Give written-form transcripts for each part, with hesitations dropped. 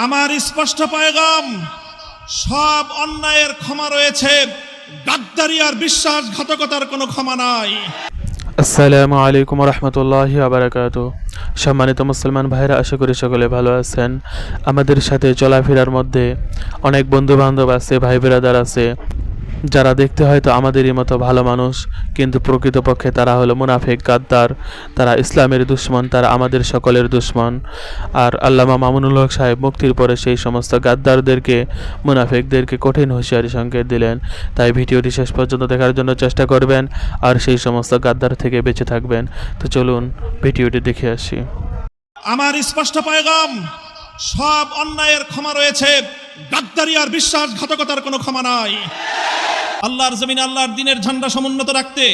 আমার স্পষ্ট পয়গাম, সব অন্যায়ের ক্ষমা রয়েছে, গাদ্দারি আর বিশ্বাসঘাতকতার কোনো ক্ষমা নাই। আসসালামু আলাইকুম রহমতুল্লাহি ওয়া বারাকাতুহু। সম্মানিত মুসলমান ভাইরা, আশা করি সকলে ভালো আছেন। আমাদের সাথে চলাফেরার মধ্যে অনেক বন্ধু বান্ধব আছে, ভাই ব্রাদার আছে, যারা দেখতে হয়তো আমাদেরই মতো ভালো মানুষ, কিন্তু প্রকৃতপক্ষে তারা হলো মুনাফিক, গাদ্দার। তারা ইসলামের দুশ্মন, তারা আমাদের সকলের দুশ্মন। আর আল্লামা মামুনুল হক সাহেব মুক্তির পরে সেই সমস্ত গাদ্দারদেরকে, মুনাফিকদেরকে কঠিন হুঁশিয়ারি সংকেত দিলেন। তাই ভিডিওটি শেষ পর্যন্ত দেখার জন্য চেষ্টা করবেন আর সেই সমস্ত গাদ্দার থেকে বেঁচে থাকবেন। তো চলুন ভিডিওটি দেখে আসি। আমার স্পষ্ট পয়গাম, সব অন্যায়ের ক্ষমা রয়েছে, গাদ্দারি আর বিশ্বাসঘাতকতার কোনো ক্ষমা নাই। আল্লাহর জমিনে আল্লাহর দ্বীনের ঝান্ডা সমুন্নত রাখতে,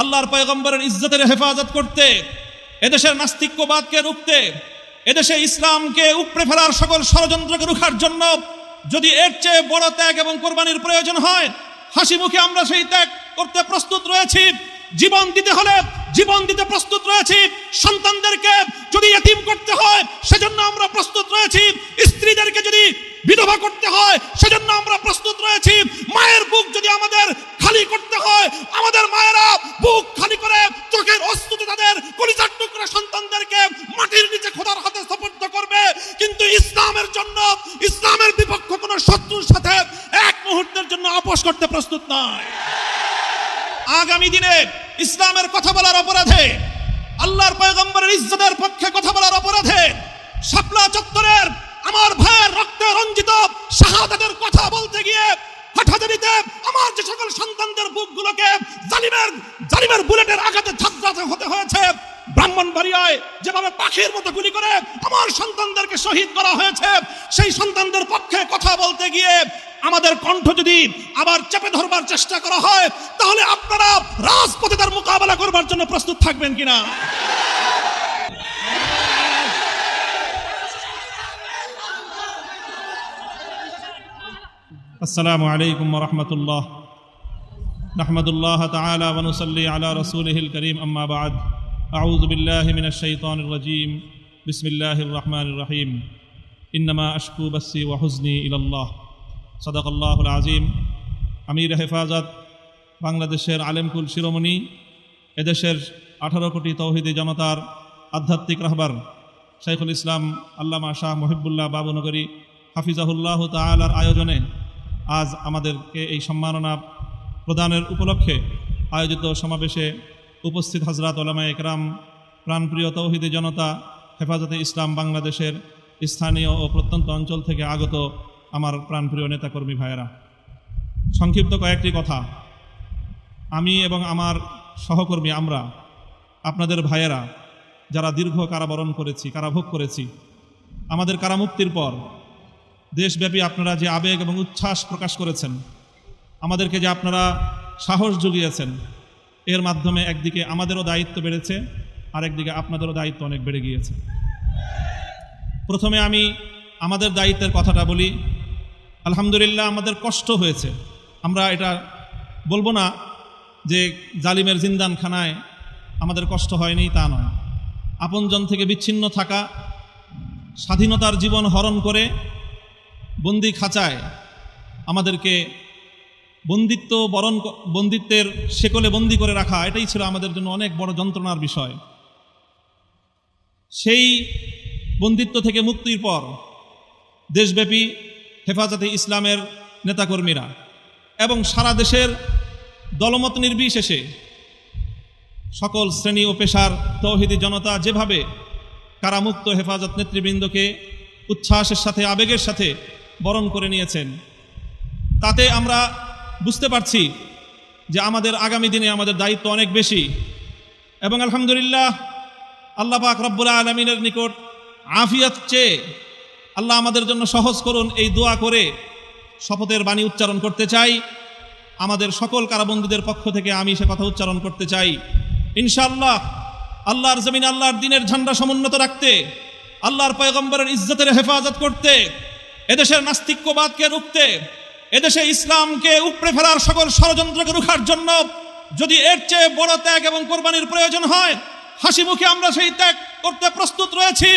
আল্লাহর পয়গম্বরের ইজ্জতের হেফাজত করতে, এদেশের নাস্তিক্যবাদকে রুখতে, এদেশে ইসলামকে উপড়ে ফেলার সকল ষড়যন্ত্রকে রুখার জন্য যদি এর চেয়ে বড় ত্যাগ এবং কোরবানির প্রয়োজন হয়, হাসি মুখে আমরা সেই ত্যাগ করতে প্রস্তুত রয়েছি। জীবন দিতে হলে জীবন দিতে প্রস্তুত রয়েছি। সন্তানদেরকে যদি এতিম করতে হয় সেজন্য আমরা প্রস্তুত রয়েছি। স্ত্রীদেরকে যদি বিধবা করতে হয় সেজন্য আমরা প্রস্তুত রয়েছি। মায়ের বুক যদি আমাদের খালি করতে হয়, আমাদের মায়েরা বুক খালি করে চোখের অশ্রুতে তাদের কলিজার টুকরা সন্তানদেরকে মাটির নিচে খোদার হাতে সুপর্দ করবে। কিন্তু ইসলামের জন্য, ইসলামের বিপক্ষ কোনো শত্রুর সাথে এক মুহূর্তের জন্য আপোষ করতে প্রস্তুত নয়। আগামী দিনে ইসলামের কথা বলার অপরাধে, আল্লাহর পয়গম্বরের ইজ্জতের পক্ষে কথা বলার অপরাধে, শাপলা চত্বরের আমার ভাইয়ের রক্তে রঞ্জিত শাহাদাতের কথা বলতে গিয়ে হাটহাজারিতে আমার যে সকল সন্তানদের বুকগুলোকে জালিমের বুলেটের আঘাতে ঝাঁঝরাতে হতে হয়েছে, ব্রাহ্মণবাড়িয়ায় যেভাবে পাখির মতো গুলি করে আমার সন্তানদেরকে শহীদ করা হয়েছে, সেই সন্তানদের পক্ষে কথা বলতে গিয়ে আমাদের কণ্ঠ যদি আবার চেপে ধরবার চেষ্টা করা হয়, তাহলে আপনারা রাজপথে তার মোকাবেলা করবার জন্য প্রস্তুত থাকবেন কিনা? আসসালামু আলাইকুম ওয়া রাহমাতুল্লাহ। নাহমাদুল্লাহ তাআলা ওয়া নুসাল্লি আলা রাসূলিহিল কারীম, আম্মা বা'দ। আউযু বিল্লাহি মিনাশ শাইতানির রাজীম। বিসমিল্লাহির রহমানির রহিম। ইন্নামা আশকু বাসসি ওয়া হুজনি ইলাল্লাহ। সাদাকাল্লাহুল আযীম। আমির হেফাজত, বাংলাদেশের আলেমকুল শিরোমণি, এদেশের 18 কোটি তৌহিদি জনতার আধ্যাত্মিক রাহবার শাইখুল ইসলাম আল্লামা শাহ মুহিবুল্লাহ বাবুনগরী হাফিজাহুল্লাহ তাআলার আয়োজনে আজ আমাদেরকে এই সম্মাননা প্রদানের উপলক্ষে আয়োজিত সমাবেশে উপস্থিত হযরত উলামায়ে কেরাম, প্রাণপ্রিয় তৌহিদি জনতা, হেফাজতে ইসলাম বাংলাদেশের স্থানীয় ও প্রত্যন্ত অঞ্চল থেকে আগত আমার প্রাণপ্রিয় নেতাকর্মী ভাইয়েরা, সংক্ষিপ্ত কয়েকটি কথা। আমি এবং আমার সহকর্মী, আমরা আপনাদের ভাইয়েরা যারা দীর্ঘ কারাবরণ করেছি, কারাভোগ করেছি, আমাদের কারামুক্তির পর দেশব্যাপী আপনারা যে আবেগ এবং উচ্ছ্বাস প্রকাশ করেছেন, আমাদেরকে যে আপনারা সাহস জুগিয়েছেন, এর মাধ্যমে একদিকে আমাদেরও দায়িত্ব বেড়েছে, আর একদিকে আপনাদেরও দায়িত্ব অনেক বেড়ে গিয়েছে। প্রথমে আমি আমাদের দায়িত্বের কথাটা বলি। আলহামদুলিল্লাহ, আমাদের কষ্ট হয়েছে। আমরা এটা বলবো না যে জালিমের জিন্দানখানায় আমাদের কষ্ট হয়নি, তা নয়। আপনজন থেকে বিচ্ছিন্ন থাকা, স্বাধীনতার জীবন হরণ করে বন্দি খাঁচায় আমাদেরকে বন্দিত্বের শেকলে বন্দি করে রাখা, এটাই ছিল আমাদের জন্য অনেক বড় যন্ত্রণার বিষয়। সেই বন্দিত্ব থেকে মুক্তির পর দেশব্যাপী হেফাজতে ইসলামের নেতাকর্মীরা এবং সারা দেশের দলমত নির্বিশেষে সকল শ্রেণী ও পেশার তৌহিদি জনতা যেভাবে কারামুক্ত হেফাজত নেতৃবৃন্দকে উচ্ছ্বাসের সাথে, আবেগের সাথে বরণ করে নিয়েছেন, তাতে আমরা বুঝতে পারছি যে আমাদের আগামী দিনে আমাদের দায়িত্ব অনেক বেশি। এবং আলহামদুলিল্লাহ, আল্লাহ পাক রব্বুল আলামিনের নিকট আফিয়াত চেয়ে আল্লাহ আমাদের জন্য সহজ করুন, এই দোয়া করে শপথের বাণী উচ্চারণ করতে চাই। আমাদের সকল কারাবন্দীদের পক্ষ থেকে আমি সে কথা উচ্চারণ করতে চাই। ইনশাআল্লাহ আল্লাহর জমিনে আল্লাহর দ্বীনের ঝান্ডা সমুন্নত রাখতে, আল্লাহর পয়গম্বরের ইজ্জতের হেফাজত করতে, এদেশের নাস্তিক্যবাদকে রুখতে, এদেশে ইসলামকে উপড়ে ফেলার সকল ষড়যন্ত্রকে রুখার জন্য যদি এর চেয়ে বড় ত্যাগ এবং কোরবানির প্রয়োজন হয়, হাসি মুখে আমরা সেই ত্যাগ করতে প্রস্তুত রয়েছি।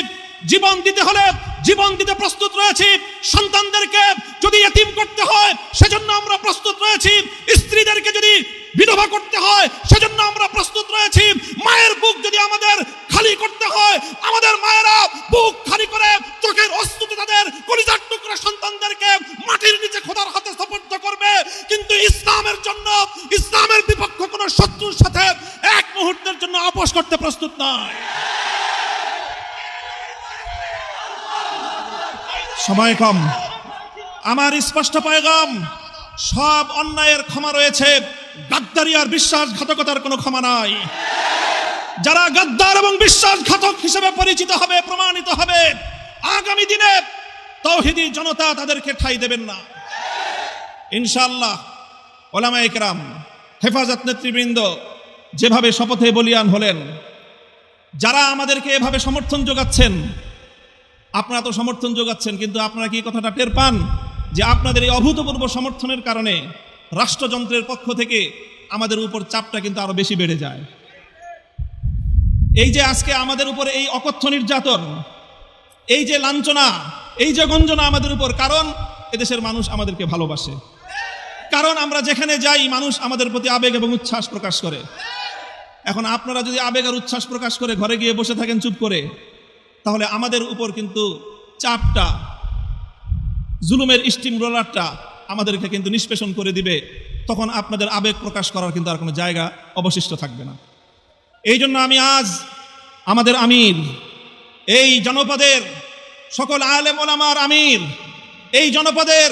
জীবন দিতে হলে জীবন দিতে প্রস্তুত রয়েছি। সন্তানদেরকে যদি এতিম করতে হয় সেজন্য আমরা প্রস্তুত রয়েছি। স্ত্রীদেরকে যদি বিধবা করতে হয় সেজন্য আমরা প্রস্তুত রয়েছি। মায়ের বুক যদি আমাদের খালি করতে হয়, আমাদের মায়েরা বুক খালি করে চোখের অশ্রুতে তাদের কলিজার টুকরা সন্তানদেরকে মাটির নিচে খোদার হাতে সুপর্দ করবে। কিন্তু ইসলামের জন্য, ইসলামের বিপক্ষ কোনো শত্রুর সাথে এক মুহূর্তের জন্য আপোষ করতে প্রস্তুত নয়। সময় কম, আমার স্পষ্ট পয়গাম, সব অন্যায়ের ক্ষমা রয়েছে, গাদ্দারি আর বিশ্বাসঘাতকতার কোনো ক্ষমা নাই। যারা গাদ্দার এবং বিশ্বাসঘাতক হিসেবে পরিচিত হবে, প্রমাণিত হবে, আগামী দিনে তাওহীদি জনতা তাদেরকে ঠাঁই দেবেন না ইনশাআল্লাহ। ওলামায়ে কেরাম, হেফাজত নেতৃবৃন্দ যেভাবে শপথে বলিয়ান হলেন, যারা আমাদেরকে এভাবে সমর্থন যোগাচ্ছেন, আপনারা তো সমর্থন যোগাচ্ছেন, কিন্তু আপনারা কি কথাটা টের পান যে আপনাদের এই অভূতপূর্ব সমর্থনের কারণে রাষ্ট্রযন্ত্রের পক্ষ থেকে আমাদের উপর চাপটা কিন্তু আরো বেশি বেড়ে যায়। এই যে আজকে আমাদের উপর এই অকথ্য নির্যাতন, এই যে লাঞ্ছনা, এই যে গঞ্জনা আমাদের উপর, কারণ এদেশের মানুষ আমাদেরকে ভালোবাসে, কারণ আমরা যেখানে যাই মানুষ আমাদের প্রতি আবেগ এবং উচ্ছ্বাস প্রকাশ করে। এখন আপনারা যদি আবেগ আর উচ্ছ্বাস প্রকাশ করে ঘরে গিয়ে বসে থাকেন চুপ করে, তাহলে আমাদের উপর কিন্তু চাপটা, জুলুমের স্টিম রোলারটা আমাদেরকে কিন্তু নিষ্পেষণ করে দিবে। তখন আপনাদের আবেগ প্রকাশ করার কিন্তু আর কোনো জায়গা অবশিষ্ট থাকবে না। এই জন্য আমি আজ আমাদের আমির, এই জনপদের সকল আলেম ওলামার আমির, এই জনপদের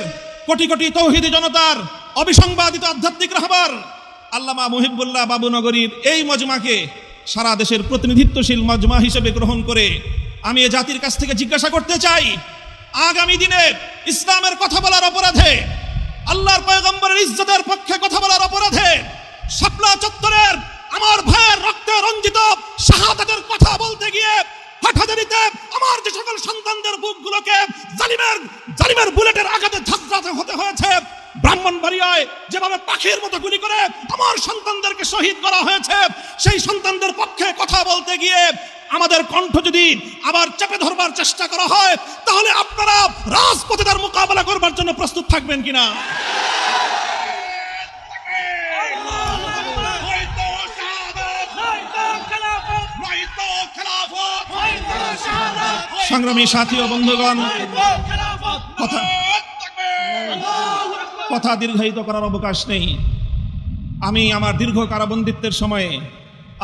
কোটি কোটি তৌহিদি জনতার অবিসংবাদিত আধ্যাত্মিক রাহবার আল্লামা মুহিবুল্লাহ বাবুনগরীর এই মজমাকে সারা দেশের প্রতিনিধিত্বশীল মজমা হিসেবে গ্রহণ করে আমি এ জাতির কাছ থেকে জিজ্ঞাসা করতে চাই, আগামী দিনে ইসলামের কথা বলার অপরাধে, আল্লাহর পয়গম্বরের ইজ্জতের পক্ষে কথা বলার অপরাধে, শাপলা চত্বরের আমার ভাইয়ের রক্তে রঞ্জিত শাহাদাতের কথা বলতে গিয়ে হাটহাজারিতে আমার যে সকল সন্তানদের বুকগুলোকে জালিমের বুলেটের আঘাতে ঝাঁঝরাতে হতে হয়েছে, ব্রাহ্মণবাড়িয়ায় যেভাবে পাখির মতো গুলি করে আমার সন্তানদেরকে শহীদ করা হয়েছে, সেই সন্তানদের পক্ষে কথা বলতে গিয়ে আমাদের কণ্ঠ যদি আবার চেপে ধরবার চেষ্টা করা হয়, তাহলে আপনারা রাজপথে তার মোকাবেলা করবার জন্য প্রস্তুত থাকবেন কিনা? সংগ্রামী সাথী ও বন্ধুগণ, কথা দীর্ঘায়িত করার অবকাশ নেই। আমি আমার দীর্ঘ কারাবন্দিত্বের সময়ে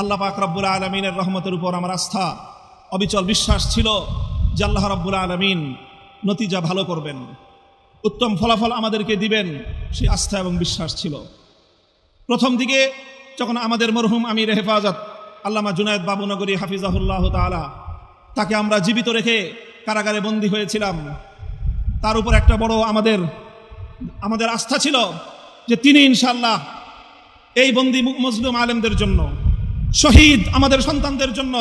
আল্লাহ পাক রব্বুল আলামিনের রহমতের উপর আমার আস্থা, অবিচল বিশ্বাস ছিল যে আল্লাহ রব্বুল আলামিন নতিজা ভালো করবেন, উত্তম ফলাফল আমাদেরকে দিবেন, সেই আস্থা এবং বিশ্বাস ছিল। প্রথম দিকে যখন আমাদের মরহুম আমির হেফাজত আল্লামা জুনায়েদ বাবুনগরী হাফিজাহুল্লাহ তাআলা, তাকে আমরা জীবিত রেখে কারাগারে বন্দী হয়েছিলাম, তার উপর একটা বড় আমাদের আস্থা ছিল যে তিনি ইনশাআল্লাহ এই বন্দী মজলুম আলেমদের জন্য, শহীদ আমাদের সন্তানদের জন্য,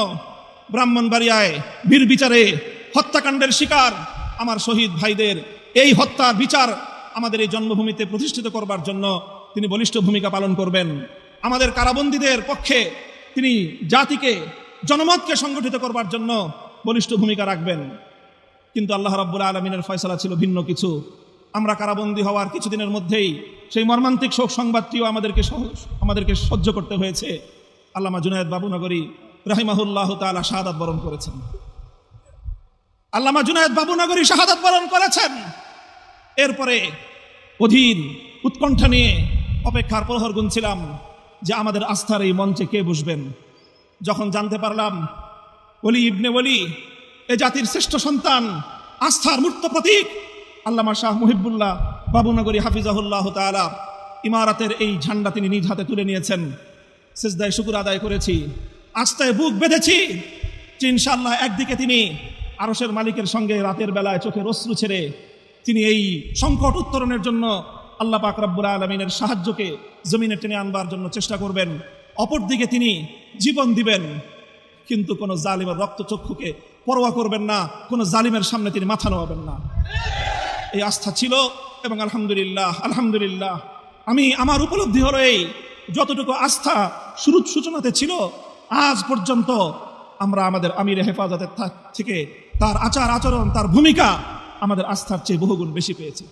ব্রাহ্মণবাড়িয়ায় বীর বিচারে হত্যাকাণ্ডের শিকার আমার শহীদ ভাইদের এই হত্যার বিচার আমাদের এই জন্মভূমিতে প্রতিষ্ঠিত করবার জন্য তিনি বলিষ্ঠ ভূমিকা পালন করবেন। আমাদের কারাবন্দীদের পক্ষে তিনি জাতিকে, জনমতকে সংগঠিত করবার জন্য বলিষ্ঠ ভূমিকা রাখবেন। কিন্তু আল্লাহ রাব্বুল আলামিনের ফয়সালা ছিল ভিন্ন কিছু। আমরা কারাবন্দী হওয়ার কিছুদিনের মধ্যেই সেই মর্মান্তিক শোক সংবাদটিও আমাদেরকে সহ্য করতে হয়েছে। আল্লামা জুনায়েদ বাবুনগরী রাহিমাহুল্লাহ তাআলা শাহাদাত বরণ করেছেন। আল্লামা জুনায়েদ বাবুনগরী শাহাদাত বরণ করেছেন। এরপরে অধীর উৎকণ্ঠা নিয়ে অপেক্ষার প্রহর গুনছিলাম যে আমাদের আস্থার এই মঞ্চে কে বসবেন। যখন জানতে পারলাম ওলি ইবনে ওলি, এ জাতির শ্রেষ্ঠ সন্তান, আস্থার মূর্ত প্রতীক আল্লামা শাহ মুহিবুল্লাহ বাবুনগরী হাফিজাহুল্লাহ তাআলা ইমারতের এই ঝান্ডা তিনি নিজ হাতে তুলে নিয়েছেন, সিজদায় শুকর আদায় করেছি, আস্থায় বুক বেঁধেছি যে ইনশাআল্লাহ একদিকে তিনি আরশের মালিকের সঙ্গে রাতের বেলায় চোখের অশ্রু ছেড়ে তিনি এই সংকট উত্তরণের জন্য আল্লাহ পাক রব্বুল আলামিনের সাহায্যকে জমিনে টেনে আনবার জন্য চেষ্টা করবেন, অপরদিকে তিনি জীবন দিবেন, কিন্তু কোনো জালিমের রক্তচক্ষুকে পরোয়া করবেন না, কোনো জালিমের সামনে তিনি মাথা নোয়াবেন না। এই আস্থা ছিল এবং আলহামদুলিল্লাহ আমার উপলব্ধি হলো এই যতটুকু আস্থা সূচনাতে ছিল, আজ পর্যন্ত আমরা আমাদের আমির হেফাজতের থেকে তার আচার আচরণ, তার ভূমিকা আমাদের আস্থার চেয়ে বহুগুণ বেশি পেয়েছে।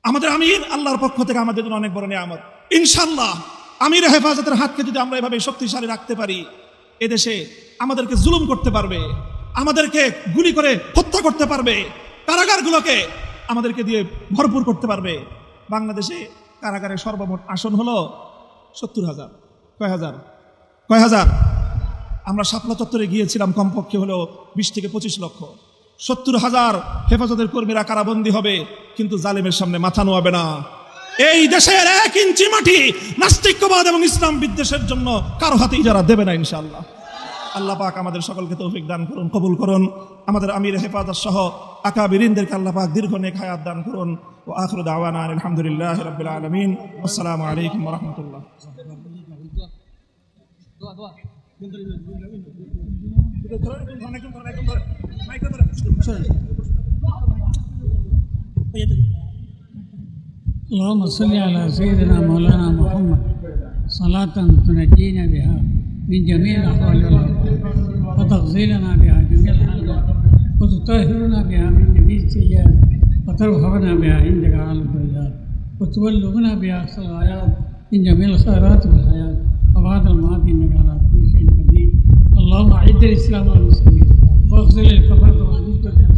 আমাদের আমির আল্লাহর পক্ষ থেকে আমাদের জন্য অনেক বড় নিয়ামত। ইনশাআল্লাহ আমির হেফাজতের হাতকে যদি আমরা এভাবে শক্তিশালী রাখতে পারি, এদেশে আমাদেরকে জুলুম করতে পারবে, আমাদেরকে গুলি করে হত্যা করতে পারবে, কারাগারগুলোকে আমাদেরকে দিয়ে ভরপুর করতে পারবে। বাংলাদেশে কারাগারের সর্বমোট আসন হলো 70,000। কয় হাজার? আমরা শাপলা চত্বরে গিয়েছিলাম, কমপক্ষে হলো 20 থেকে 25 লক্ষ। 70,000 হেফাজতের কর্মীরা কারাবন্দী হবে, কিন্তু জালেমের সামনে মাথা নোয়াবে না। এই দেশের 1 ইঞ্চি মাটি নাস্তিক্যবাদ এবং ইসলাম বিদ্বেষের জন্য কারো হাতে ইজারা দেবে না ইনশাআল্লাহ। আল্লাহ পাক আমাদের সকলকে তৌফিক দান করুন, কবুল করুন। আমাদের আমির হেফাজত সহ আকাবিরিনদেরকে আল্লাহ পাক দীর্ঘ নেক হায়াত দান করুন। ওয়া আখিরু দাওয়ানা আলহামদুলিল্লাহি রাব্বিল আলামিন। আসসালামু আলাইকুম ওয়া রাহমাতুল্লাহ। اللهم صل على سيدنا مولانا محمد صلاة تنجينا بها من جميع الأحوال والآفات وتغزلنا بها جميع الحاجات وتطهرنا بها من جميع السيئات وترفعنا بها عندك على الدرجات وتبلغنا بها أقصى الغايات من جميع الخيرات في الحياة وبعد الممات إنك على كل شيء قدير. اللهم أعز الإسلام والمسلمين واخذل الكفرة والمبتدعة.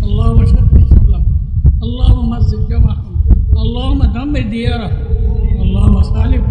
اللهم شتت شملهم، اللهم مزق جمعهم، اللهم دمر ديارهم، اللهم خالف